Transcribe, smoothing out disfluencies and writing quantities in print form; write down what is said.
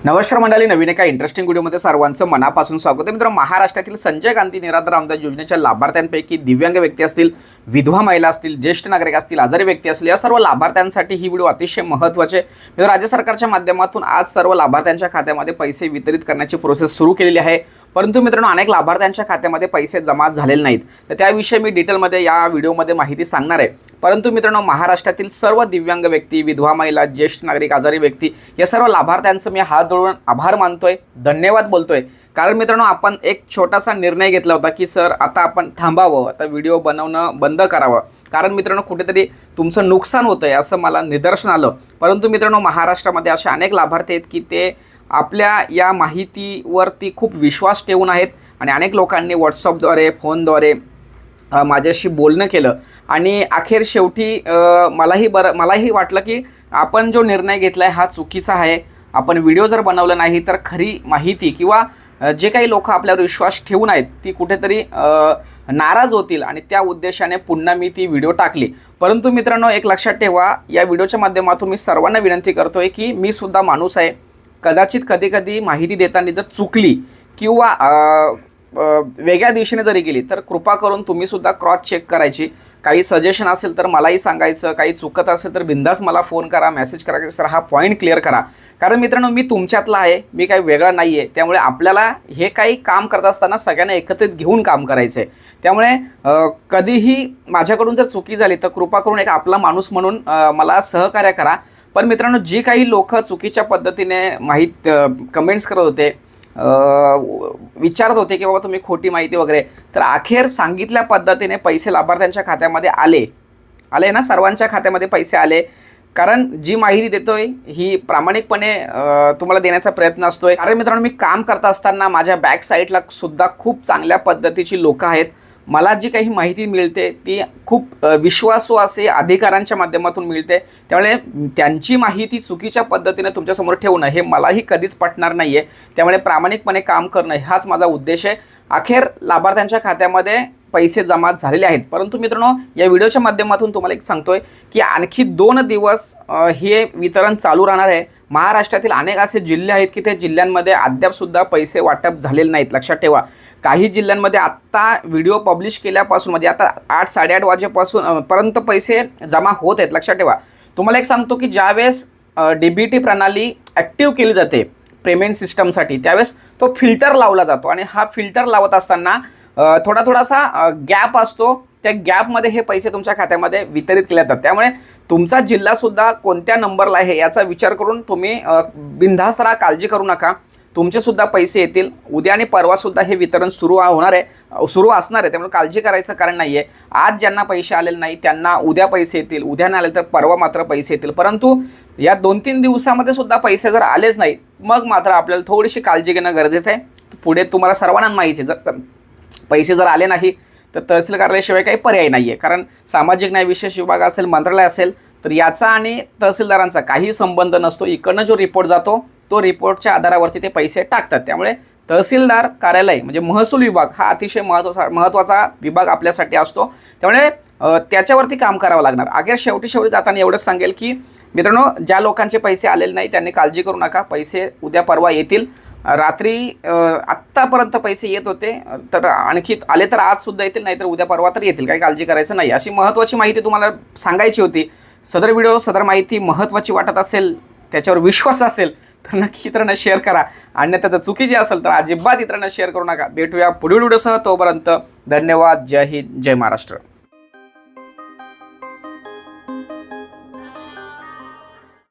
नमस्कार मंडळी, नवीन एका इंटरेस्टिंग व्हिडिओमध्ये सर्वांचं मनापासून स्वागत आहे. मित्रांनो, महाराष्ट्रातील संजय गांधी निराधार अनुदान योजनेच्या लाभार्थ्यांपैकी दिव्यांग व्यक्ती असतील, विधवा महिला असतील, ज्येष्ठ नागरिक असतील, आजारी व्यक्ती असतील, या सर्व लाभार्थ्यांसाठी ही व्हिडिओ अतिशय महत्त्वाची आहे. मित्रांनो, राज्य सरकारच्या माध्यमातून आज सर्व लाभार्थ्यांच्या खात्यामध्ये पैसे वितरित करण्याची प्रोसेस सुरू केलेली आहे. परंतु मित्रांनो, अनेक लाभार्थ्यांच्या खात्यामध्ये पैसे जमा झालेले नाहीत. तर त्याविषयी मी डिटेलमध्ये या व्हिडिओमध्ये माहिती सांगणार आहे. परंतु मित्रांनो, महाराष्ट्रातील सर्व दिव्यांग व्यक्ती, विधवा महिला, ज्येष्ठ नागरिक, आजारी व्यक्ती या सर्व लाभार्थ्यांचं मी हात जोडून आभार मानतोय, धन्यवाद बोलतोय. कारण मित्रांनो, आपण एक छोटासा निर्णय घेतला होता की सर आता आपण थांबावं, आता व्हिडिओ बनवणं बंद करावं. कारण मित्रांनो, कुठेतरी तुमचं नुकसान होतंय असं मला निदर्शन आलं. परंतु मित्रांनो, महाराष्ट्रामध्ये असे अनेक लाभार्थी आहेत की ते आपल्या या माहितीवरती खूप विश्वास ठेवून आहेत आणि अनेक लोकांनी व्हॉट्सअपद्वारे, फोनद्वारे माझ्याशी बोलणं केलं आणि अखेर शेवटी मलाही वाटलं की आपण जो निर्णय घेतला आहे हा चुकीचा आहे. आपण व्हिडिओ जर बनवला नाही तर खरी माहिती किंवा जे काही लोक आपल्यावर विश्वास ठेवून आहेत ती कुठेतरी नाराज होतील आणि त्या उद्देशाने पुन्हा मी ती व्हिडिओ टाकली. परंतु मित्रांनो, एक लक्षात ठेवा, या व्हिडिओच्या माध्यमातून मी सर्वांना विनंती करतोय की मी सुद्धा माणूस आहे. कदाचित कधी माहिती देताना जर चुकली किंवा वेगळ्या दिशेने जरी गेली तर कृपा करून तुम्ही सुद्धा क्रॉस चेक करायची. काही सजेशन असेल तर मलाही सांगायचं, काही चुकत असेल तर बिंदास मला फोन करा, मेसेज करा की सर हा पॉईंट क्लिअर करा. कारण मित्रांनो, मी तुमच्यातला आहे, मी काही वेगळा नाही आहे. त्यामुळे आपल्याला हे काही काम करत असताना सगळ्यांना एकत्रित घेऊन काम करायचं आहे. त्यामुळे कधीही माझ्याकडून जर चुकी झाली तर कृपा करून एक आपला माणूस म्हणून मला सहकार्य करा. पण मित्रांनो, जी काही लोक चुकीच्या पद्धतीने कमेंट्स करत होते, विचारत होते की बाबा तुम्ही खोटी माहिती वगैरे, तर अखेर सांगितल्या पद्धतीने पैसे लाभार्थ्यांच्या खात्यामध्ये आले ना, सर्वांच्या खात्यामध्ये पैसे आले. कारण जी माहिती देतोय ही प्रामाणिकपणे तुम्हाला देण्याचा प्रयत्न असतोय. कारण मित्रांनो, मी काम करत असताना माझ्या बॅक साईडला सुद्धा खूप चांगल्या पद्धतीची लोक आहेत. मला जी काही माहिती मिळते ती खूप विश्वासू असे अधिकाऱ्यांच्या माध्यमातून मिळते. त्यामुळे त्यांची माहिती चुकीच्या पद्धतीने तुमच्यासमोर ठेवणं हे मलाही कधीच पटणार नाही आहे. त्यामुळे प्रामाणिकपणे काम करणं हाच माझा उद्देश आहे. अखेर लाभार्थ्यांच्या खात्यामध्ये पैसे जमा झालेले आहेत. परंतु मित्रांनो, या व्हिडिओच्या माध्यमातून तुम्हाला एक सांगतोय की आणखी 2 दिवस हे वितरण चालू राहणार आहे. महाराष्ट्रातील अनेक असे जिल्हे आहेत की त्या जिल्ह्यांमध्ये अद्यापसुद्धा पैसे वाटप झालेले नाहीत. लक्षात ठेवा, काही जिल्ह्यांमध्ये आत्ता व्हिडिओ पब्लिश केल्यापासून म्हणजे आता 8, 8:30 वाजेपासून पर्यंत पैसे जमा होत आहेत. लक्षात ठेवा, तुम्हाला एक सांगतो की ज्यावेळेस DBT प्रणाली ॲक्टिव्ह केली जाते पेमेंट सिस्टमसाठी, त्यावेळेस तो फिल्टर लावला जातो आणि हा फिल्टर लावत असताना थोडासा गॅप असतो. त्या गॅपमध्ये हे पैसे तुमच्या खात्यामध्ये वितरित केले जातात. त्यामुळे तुमचा जिल्हासुद्धा कोणत्या नंबरला आहे याचा विचार करून तुम्ही बिनधास्त राहा, काळजी करू नका. तुमचेसुद्धा पैसे येतील. उद्या आणि परवासुद्धा हे वितरण सुरू असणार आहे. त्यामुळे काळजी करायचं कारण नाही आहे. आज ज्यांना पैसे आलेले नाही त्यांना उद्या पैसे येतील, उद्या नाही आले तर परवा मात्र पैसे येतील. परंतु या 2-3 दिवसामध्ये सुद्धा पैसे जर आलेच नाही, मग मात्र आपल्याला थोडीशी काळजी घेणं गरजेचं आहे. पुढे तुम्हाला सर्वांना माहिती आहे, जर पैसे जर आले नाही तर तहसील कार्यालयाशिवाय काही पर्याय नाही आहे. कारण सामाजिक न्याय विशेष विभाग असेल, मंत्रालय असेल, तर याचा आणि तहसीलदारांचा काही संबंध नसतो. इकडनं जो रिपोर्ट जातो तो रिपोर्टच्या आधारावरती ते पैसे टाकतात. त्यामुळे तहसीलदार कार्यालय म्हणजे महसूल विभाग हा अतिशय महत्त्वाचा विभाग आपल्यासाठी असतो. त्यामुळे त्याच्यावरती काम करावं लागणार. अखेर शेवटी जाताना एवढंच सांगेल की मित्रांनो, ज्या लोकांचे पैसे आलेले नाही त्यांनी काळजी करू नका. पैसे उद्या परवा येतील. रात्री आत्तापर्यंत पैसे येत होते, तर आणखी आले तर आज सुद्धा येतील, नाहीतर उद्या परवा तर येतील. काही काळजी करायचं नाही. अशी महत्त्वाची माहिती तुम्हाला सांगायची होती. सदर माहिती महत्त्वाची वाटत असेल, त्याच्यावर विश्वास असेल तर नक्की इतरांना शेअर करा. अन्यथा जर चुकीची असेल तर अजिबात इतरांना शेअर करू नका. भेटूया पुढील व्हिडिओसह. तोपर्यंत धन्यवाद. जय हिंद, जय महाराष्ट्र.